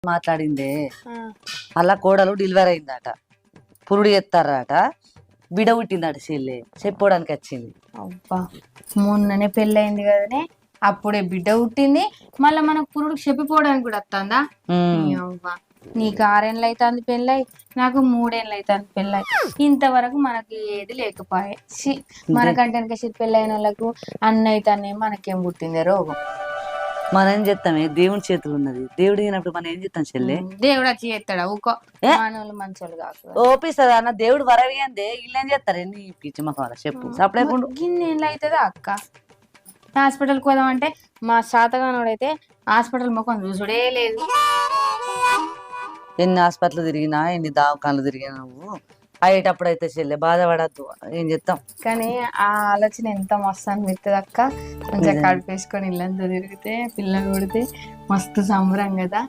మాట్లాడిందే అలా కోడలు డెలివరీ అయిందట, పురుడు ఎత్తారట, బిడ పుట్టిందట చెల్లె చెప్పుకోవడానికి వచ్చింది. అబ్బా మొన్ననే పెళ్ళయింది కదనే, అప్పుడే బిడ్డ పుట్టింది, మళ్ళీ మనకు పురుడుకు చెప్పిపోవడానికి కూడా వస్తుందా? అవ్వా నీకు 6 ఏళ్ళు అవుతుంది పెళ్ళై, నాకు 3 ఏళ్ళు అవుతుంది పెళ్ళై, ఇంతవరకు మనకి ఏది లేకపోయే. మనకంటే వెనక పెళ్ళైన వాళ్ళకు అన్న అయితేనే మనకేం పుట్టిందే రోగం. మనం ఏం చేస్తామే, దేవుని చేతులు ఉన్నది, దేవుడు అయినప్పుడు మనం ఏం చేస్తాం చెల్లె? దేవుడు వచ్చి చేస్తాడా? ఊకో, మానవులు మంచోళ్ళు కాదు. ఓపిస్తుంది అన్న దేవుడు వరవి అందే, వీళ్ళు ఏం చేస్తారు? నీ పిచ్చి మొక్క వాళ్ళ చెప్పు సపడేకుండా. గిన్నె ఏళ్ళు అవుతుందా అక్క? హాస్పిటల్కి పోదామంటే మా శాతగానోడైతే హాస్పిటల్ ముఖం చూసుడే లేదు. ఎన్ని హాస్పిటల్ తిరిగినా, ఎన్ని దవాఖానలు తిరిగినా నువ్వు అయ్యేటప్పుడు అయితే చెల్లె బాధపడద్దు, ఏం చెప్తాం. కానీ ఆ ఆలోచన ఎంత మస్తు అనిపిస్తుంది అక్క. కొంచెం కడుపేసుకొని ఇల్లంతా తిరిగితే, పిల్లలు కొడితే మస్తు సంబరం కదా.